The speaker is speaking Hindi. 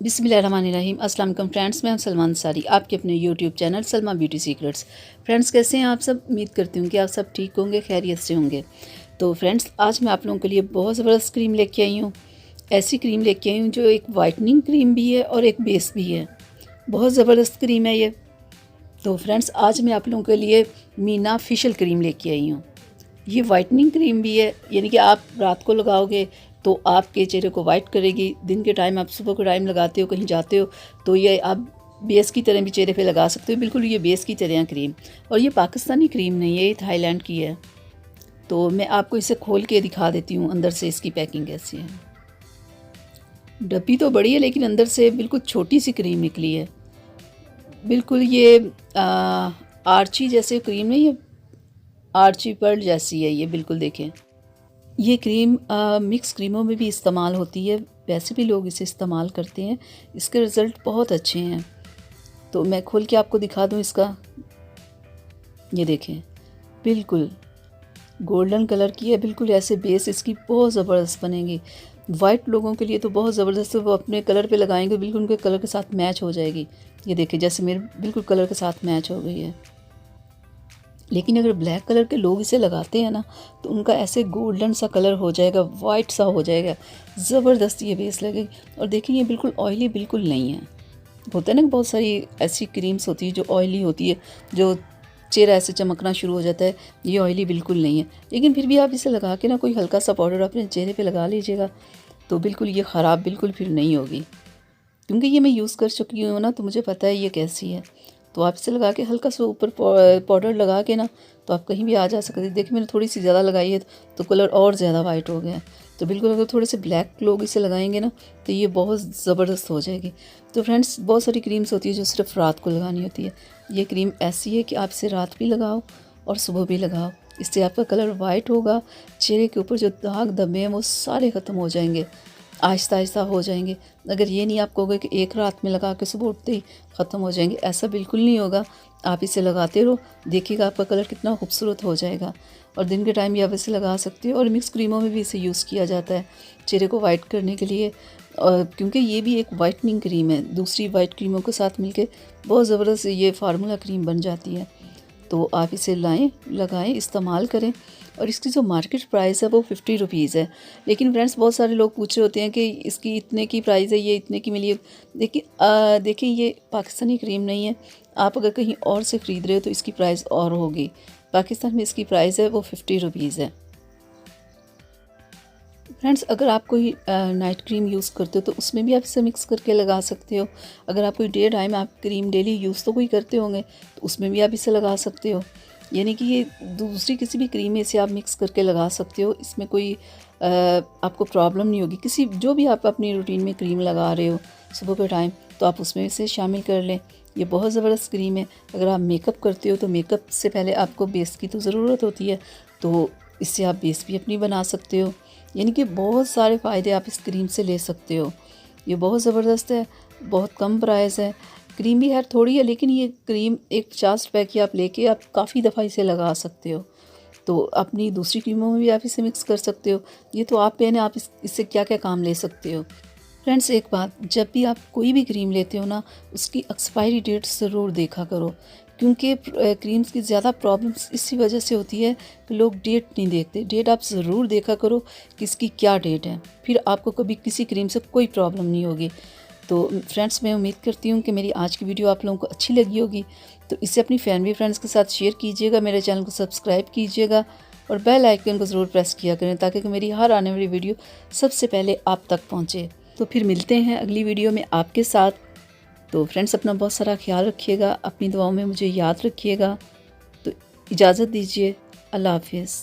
बिस्मिल्लाहिर्रहमानिर्रहीम। अस्सलाम वालेकुम फ्रेंड्स, मैं हूं सलमान सारी, आपके अपने YouTube channel Salma beauty secrets. Friends, कैसे हैं आप सब? उम्मीद करती हूँ कि आप सब ठीक होंगे, खैरियत से होंगे। तो फ्रेंड्स, आज मैं आप लोगों के लिए बहुत ज़बरदस्त क्रीम लेके आई हूँ। ऐसी क्रीम लेके आई हूँ जो एक वाइटनिंग क्रीम भी है और एक बेस भी है। बहुत ज़बरदस्त क्रीम है ये। तो फ्रेंड्स, आज मैं आप लोगों के लिए मीना फेशियल क्रीम लेके आई हूँ। ये वाइटनिंग क्रीम भी है, यानी कि आप रात को लगाओगे तो आपके चेहरे को वाइट करेगी। दिन के टाइम आप सुबह के टाइम लगाते हो, कहीं जाते हो, तो ये आप बेस की तरह भी चेहरे पे लगा सकते हो। बिल्कुल ये बेस की तरह क्रीम। और ये पाकिस्तानी क्रीम नहीं है, ये थाईलैंड की है। तो मैं आपको इसे खोल के दिखा देती हूँ अंदर से इसकी पैकिंग कैसी है। डब्बी तो बड़ी है लेकिन अंदर से बिल्कुल छोटी सी क्रीम निकली है। बिल्कुल ये आर्ची जैसे क्रीम नहीं है, आर्ची पर्ल जैसी है ये। बिल्कुल देखें, ये क्रीम मिक्स क्रीमों में भी इस्तेमाल होती है, वैसे भी लोग इसे इस्तेमाल करते हैं। इसके रिज़ल्ट बहुत अच्छे हैं। तो मैं खोल के आपको दिखा दूं इसका। ये देखें, बिल्कुल गोल्डन कलर की है। बिल्कुल ऐसे बेस इसकी बहुत ज़बरदस्त बनेगी। वाइट लोगों के लिए तो बहुत ज़बरदस्त है, वो अपने कलर पे लगाएंगे बिल्कुल उनके कलर के साथ मैच हो जाएगी। ये देखें, जैसे मेरे बिल्कुल कलर के साथ मैच हो गई है। लेकिन अगर ब्लैक कलर के लोग इसे लगाते हैं ना, तो उनका ऐसे गोल्डन सा कलर हो जाएगा, वाइट सा हो जाएगा, ज़बरदस्त ये बेस लगेगी। और देखिए, ये बिल्कुल ऑयली बिल्कुल नहीं है। होता है ना, बहुत सारी ऐसी क्रीम्स होती है जो ऑयली होती है, जो चेहरा ऐसे चमकना शुरू हो जाता है। ये ऑयली बिल्कुल नहीं है। लेकिन फिर भी आप इसे लगा के ना कोई हल्का सा पाउडर अपने चेहरे पे लगा लीजिएगा, तो बिल्कुल ये ख़राब बिल्कुल फिर नहीं होगी। क्योंकि ये मैं यूज़ कर चुकी हूँ ना, तो मुझे पता है ये कैसी है। तो आप इसे लगा के हल्का सा ऊपर पाउडर लगा के ना, तो आप कहीं भी आ जा सकते हैं। देखिए, मैंने थोड़ी सी ज़्यादा लगाई है तो कलर और ज़्यादा वाइट हो गया है। तो बिल्कुल अगर थोड़े से ब्लैक लोग इसे लगाएंगे ना, तो ये बहुत ज़बरदस्त हो जाएगी। तो फ्रेंड्स, बहुत सारी क्रीम्स होती है जो सिर्फ रात को लगानी होती है। ये क्रीम ऐसी है कि आप इसे रात भी लगाओ और सुबह भी लगाओ। इससे आपका कलर वाइट होगा, चेहरे के ऊपर जो दाग धब्बे हैं वो सारे ख़त्म हो जाएंगे, आहिस्ता आहिस्ता हो जाएंगे। अगर ये नहीं आप कहोगे कि एक रात में लगा के सुबह उठते ही ख़त्म हो जाएंगे, ऐसा बिल्कुल नहीं होगा। आप इसे लगाते रहो, देखिएगा आपका कलर कितना खूबसूरत हो जाएगा। और दिन के टाइम भी आप इसे लगा सकते हो। और मिक्स क्रीमों में भी इसे यूज़ किया जाता है चेहरे को वाइट करने के लिए। क्योंकि ये भी एक वाइटनिंग क्रीम है, दूसरी वाइट क्रीमों के साथ मिलके बहुत ज़बरदस्त ये फार्मूला क्रीम बन जाती है। तो आप इसे लाएं, लगाएं, इस्तेमाल करें। और इसकी जो मार्केट प्राइस है वो 50 रुपीज़ है। लेकिन फ्रेंड्स, बहुत सारे लोग पूछ रहे होते हैं कि इसकी इतने की प्राइस है, ये इतने की मिली है। देखिए, ये पाकिस्तानी क्रीम नहीं है। आप अगर कहीं और से ख़रीद रहे हो तो इसकी प्राइस और होगी। पाकिस्तान में इसकी प्राइस है वो 50 रुपीज़ है। फ्रेंड्स, अगर आप कोई नाइट क्रीम यूज़ करते हो तो उसमें भी आप इसे मिक्स करके लगा सकते हो। अगर आप कोई डे टाइम आप क्रीम डेली यूज़ तो कोई करते होंगे, तो उसमें भी आप इसे लगा सकते हो। यानी कि ये दूसरी किसी भी क्रीम में से आप मिक्स करके लगा सकते हो। इसमें कोई आपको प्रॉब्लम नहीं होगी। किसी जो भी आप अपनी रूटीन में क्रीम लगा रहे हो सुबह के टाइम, तो आप उसमें इसे शामिल कर लें। ये बहुत ज़बरदस्त क्रीम है। अगर आप मेकअप करते हो तो मेकअप से पहले आपको बेस की तो ज़रूरत होती है, तो इससे आप बेस भी अपनी बना सकते हो। यानी कि बहुत सारे फ़ायदे आप इस क्रीम से ले सकते हो। ये बहुत ज़बरदस्त है, बहुत कम प्राइस है। क्रीम भी है थोड़ी है, लेकिन ये क्रीम एक 50 रुपए की आप लेके आप काफ़ी दफ़ा इसे लगा सकते हो। तो अपनी दूसरी क्रीमों में भी आप इसे मिक्स कर सकते हो। ये तो आप पे है ना, आप इससे क्या क्या काम ले सकते हो। फ्रेंड्स, एक बात, जब भी आप कोई भी क्रीम लेते हो ना, उसकी एक्सपायरी डेट ज़रूर देखा करो। क्योंकि क्रीम्स की ज़्यादा प्रॉब्लम्स इसी वजह से होती है कि लोग डेट नहीं देखते। डेट आप ज़रूर देखा करो कि इसकी क्या डेट है, फिर आपको कभी किसी क्रीम से कोई प्रॉब्लम नहीं होगी। तो फ्रेंड्स, मैं उम्मीद करती हूँ कि मेरी आज की वीडियो आप लोगों को अच्छी लगी होगी। तो इसे अपनी फैमिली फ्रेंड्स के साथ शेयर कीजिएगा, मेरे चैनल को सब्सक्राइब कीजिएगा और बेल आइकन को ज़रूर प्रेस किया करें, ताकि मेरी हर आने वाली वीडियो सबसे पहले आप तक पहुँचे। तो फिर मिलते हैं अगली वीडियो में आपके साथ। तो फ्रेंड्स, अपना बहुत सारा ख्याल रखिएगा, अपनी दुआओं में मुझे याद रखिएगा। तो इजाज़त दीजिए, अल्लाह हाफिज़।